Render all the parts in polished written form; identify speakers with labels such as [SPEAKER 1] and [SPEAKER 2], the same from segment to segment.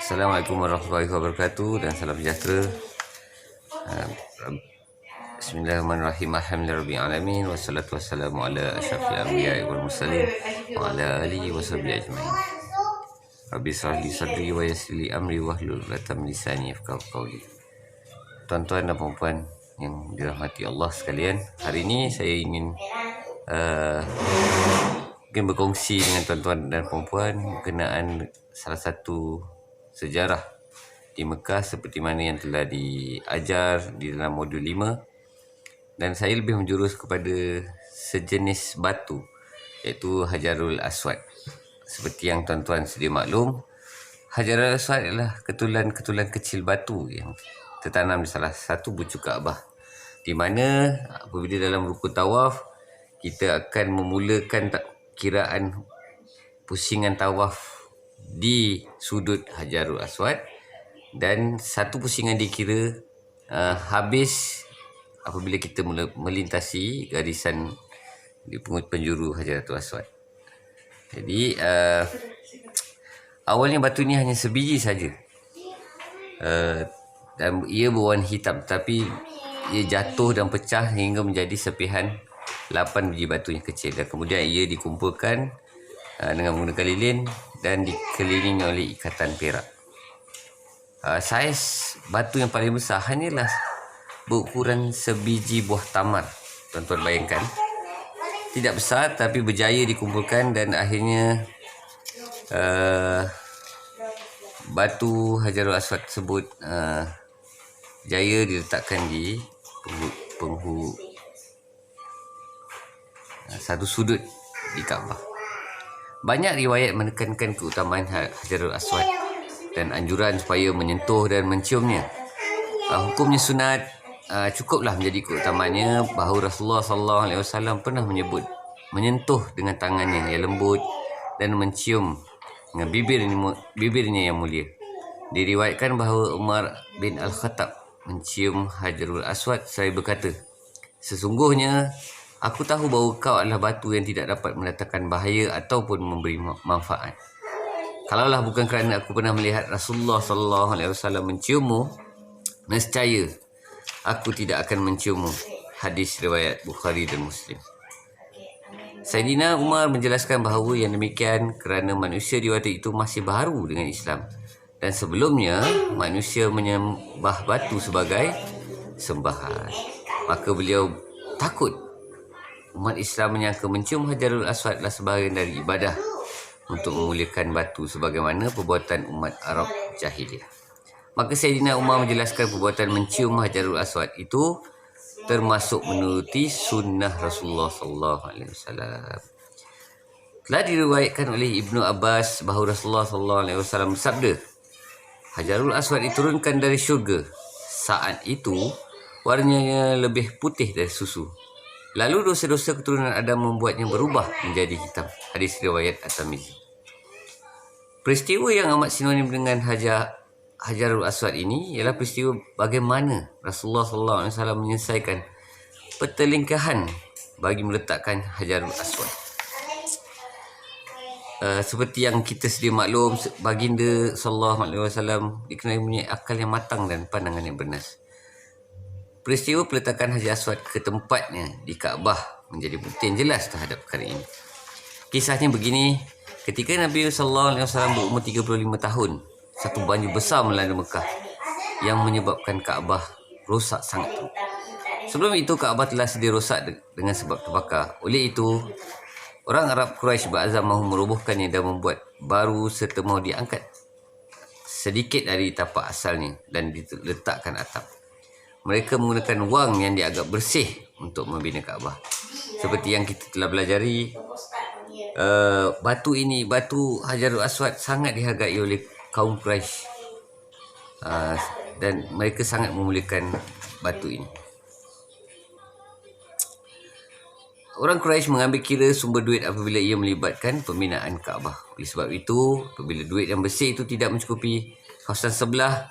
[SPEAKER 1] Assalamualaikum warahmatullahi wabarakatuh dan salam sejahtera. Bismillahirrahmanirrahim. Alhamdulillahirabbil alamin wassalatu wassalamu ala asyrafil anbiya'i wal mursalin wa ala alihi washabbihi ajmain. Rabbi shrah li sadri wa yassir li amri wahlul 'uqdatam min lisani yafqahu qawli. Tuan-tuan dan puan-puan yang dirahmati Allah sekalian, hari ini saya ingin mungkin berkongsi dengan tuan-tuan dan puan-puan berkenaan salah satu sejarah di Mekah seperti mana yang telah diajar di dalam modul 5, dan saya lebih menjurus kepada sejenis batu iaitu Hajarul Aswad. Seperti yang tuan-tuan sedia maklum, Hajarul Aswad adalah ketulan-ketulan kecil batu yang tertanam di salah satu bucu Kaabah, di mana apabila dalam rukun tawaf kita akan memulakan kiraan pusingan tawaf di sudut Hajarul Aswad, dan satu pusingan dikira habis apabila kita melintasi garisan di penjuru Hajarul Aswad. Jadi awalnya batu ini hanya sebiji saja, dan ia berwarna hitam, tapi ia jatuh dan pecah hingga menjadi sepihan 8 biji batu yang kecil, dan kemudian ia dikumpulkan dengan menggunakan lilin dan dikelilingi oleh ikatan perak. Saiz batu yang paling besar hanyalah berukuran sebiji buah tamar. Tuan-tuan bayangkan, tidak besar tapi berjaya dikumpulkan, dan akhirnya batu Hajarul Aswad tersebut jaya diletakkan di satu sudut di Kaabah. Banyak riwayat menekankan keutamaan Hajarul Aswad dan anjuran supaya menyentuh dan menciumnya. Hukumnya sunat, cukuplah menjadi keutamaannya bahawa Rasulullah SAW pernah menyebut menyentuh dengan tangannya yang lembut dan mencium dengan bibirnya yang mulia. Diriwayatkan bahawa Umar bin Al-Khattab mencium Hajarul Aswad seraya berkata, "Sesungguhnya aku tahu bahawa kau adalah batu yang tidak dapat mendatangkan bahaya ataupun memberi manfaat. Kalaulah bukan kerana aku pernah melihat Rasulullah SAW menciummu, nescaya aku tidak akan menciummu." Hadis riwayat Bukhari dan Muslim. Saidina Umar menjelaskan bahawa yang demikian kerana manusia di waktu itu masih baru dengan Islam, dan sebelumnya manusia menyembah batu sebagai sembahan. Maka beliau takut umat Islam menyangka mencium Hajarul Aswad adalah sebahagian dari ibadah untuk memuliakan batu sebagaimana perbuatan umat Arab jahiliah. Maka Saidina Umar menjelaskan perbuatan mencium Hajarul Aswad itu termasuk menuruti sunnah Rasulullah SAW. Telah diriwayatkan oleh Ibnu Abbas bahawa Rasulullah SAW bersabda, "Hajarul Aswad diturunkan dari syurga. Saat itu warnanya lebih putih dari susu. Lalu dosa-dosa keturunan Adam membuatnya berubah menjadi hitam." Hadis riwayat At-Tirmizi. Peristiwa yang amat sinonim dengan Hajarul Aswad ini ialah peristiwa bagaimana Rasulullah SAW menyelesaikan pertelingkahan bagi meletakkan Hajarul Aswad. Seperti yang kita sedia maklum, baginda SAW dikenali mempunyai akal yang matang dan pandangan yang bernas. Peristiwa peletakan Hajar Aswad ke tempatnya di Kaabah menjadi bukti yang jelas terhadap perkara ini. Kisahnya begini, ketika Nabi SAW berumur 35 tahun, satu banjir besar melanda Mekah yang menyebabkan Kaabah rosak sangat teruk. Sebelum itu Kaabah telah sedia rosak dengan sebab terbakar. Oleh itu, orang Arab Quraisy berazam mahu merobohkannya dan membuat baru serta mahu diangkat sedikit dari tapak asalnya dan diletakkan atap. Mereka menggunakan wang yang dianggap bersih untuk membina Kaabah. Seperti yang kita telah belajari, batu Hajarul Aswad sangat dihargai oleh kaum Quraisy, dan mereka sangat memuliakan batu ini. Orang Quraisy mengambil kira sumber duit apabila ia melibatkan pembinaan Kaabah. Oleh sebab itu, apabila duit yang bersih itu tidak mencukupi, kawasan sebelah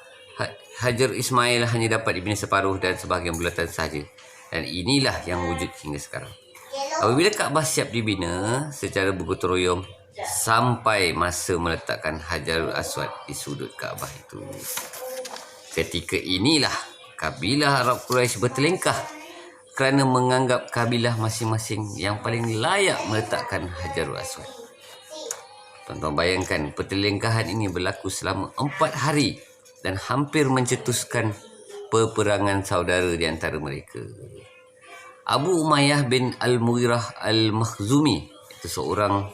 [SPEAKER 1] Hajar Ismail hanya dapat dibina separuh dan sebahagian bulatan sahaja. Dan inilah yang wujud hingga sekarang. Apabila Kaabah siap dibina secara bergotong royong, sampai masa meletakkan Hajarul Aswad di sudut Kaabah itu. Ketika inilah kabilah Arab Quraisy bertelingkah kerana menganggap kabilah masing-masing yang paling layak meletakkan Hajarul Aswad. Tuan-tuan bayangkan, pertelingkahan ini berlaku selama 4 hari dan hampir mencetuskan peperangan saudara di antara mereka. Abu Umayyah bin Al-Mughirah Al-Makhzumi, itu seorang,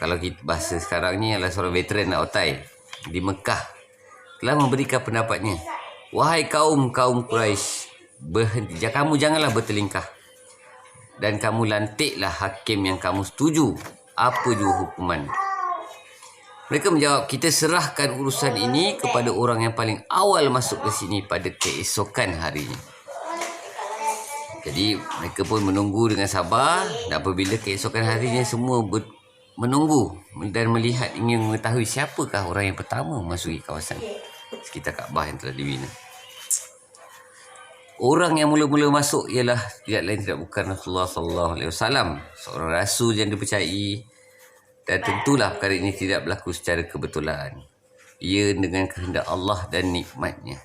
[SPEAKER 1] kalau kita bahasa sekarang ni, adalah seorang veteran otai di Mekah, telah memberikan pendapatnya. Wahai kaum Quraisy, berhenti, kamu janganlah bertelingkah, dan kamu lantiklah hakim yang kamu setuju, apa juga hukuman. Mereka menjawab, kita serahkan urusan ini kepada orang yang paling awal masuk ke sini pada keesokan harinya. Jadi mereka pun menunggu dengan sabar, dan apabila keesokan harinya semua menunggu dan melihat, ingin mengetahui siapakah orang yang pertama memasuki kawasan sekitar Kaabah yang telah dibina. Orang yang mula-mula masuk ialah tidak lain tidak bukan Rasulullah SAW, seorang rasul yang dipercayai, dan tentulah perkara ini tidak berlaku secara kebetulan. Ia dengan kehendak Allah dan nikmatnya.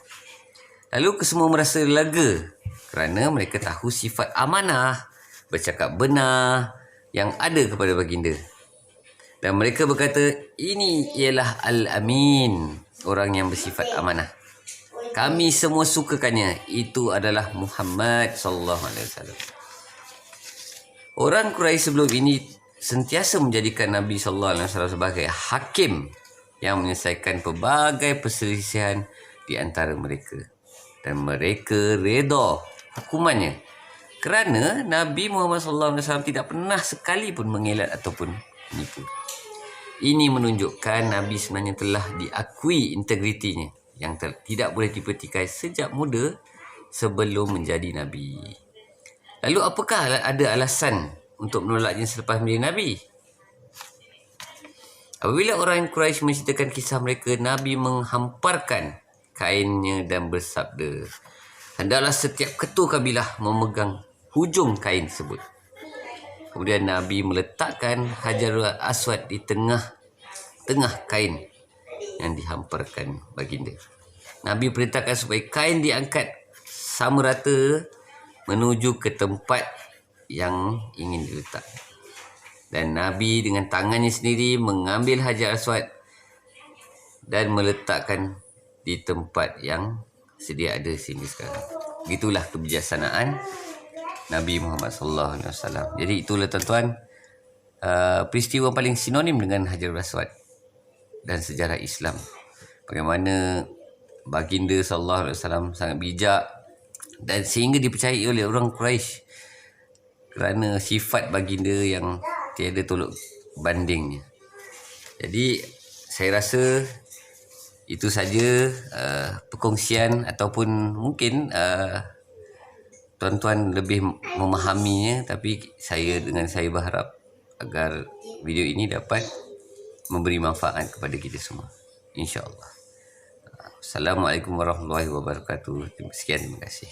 [SPEAKER 1] Lalu kesemua merasa lega kerana mereka tahu sifat amanah, bercakap benar yang ada kepada baginda. Dan mereka berkata, ini ialah Al-Amin, orang yang bersifat amanah. Kami semua sukakannya. Itu adalah Muhammad SAW. Orang Quraisy sebelum ini sentiasa menjadikan Nabi SAW sebagai hakim yang menyelesaikan pelbagai perselisihan di antara mereka. Dan mereka reda hukumannya. Kerana Nabi Muhammad SAW tidak pernah sekali pun mengelak ataupun menipu. Ini menunjukkan Nabi sebenarnya telah diakui integritinya, yang tidak boleh dipertikai sejak muda sebelum menjadi Nabi. Lalu apakah ada alasan untuk menolaknya selepas menjadi Nabi? Apabila orang Quraisy menceritakan kisah mereka, Nabi menghamparkan kainnya dan bersabda, hendaklah setiap ketua kabilah memegang hujung kain tersebut. Kemudian Nabi meletakkan Hajarul Aswad di tengah kain yang dihamparkan baginda. Nabi perintahkan supaya kain diangkat sama rata menuju ke tempat yang ingin diletak. Dan Nabi dengan tangannya sendiri mengambil Hajar Aswad dan meletakkan di tempat yang sedia ada sehingga sekarang. Begitulah kebijaksanaan Nabi Muhammad SAW. Jadi itulah tuan-tuan, peristiwa paling sinonim dengan Hajarul Aswad dan sejarah Islam. Bagaimana baginda SAW sangat bijak dan sehingga dipercayai oleh orang Quraisy kerana sifat baginda yang tiada tolak bandingnya. Jadi saya rasa itu saja perkongsian, ataupun mungkin tuan-tuan lebih memahaminya, tapi saya berharap agar video ini dapat memberi manfaat kepada kita semua, insya-Allah. Assalamualaikum warahmatullahi wabarakatuh. Sekian, terima kasih.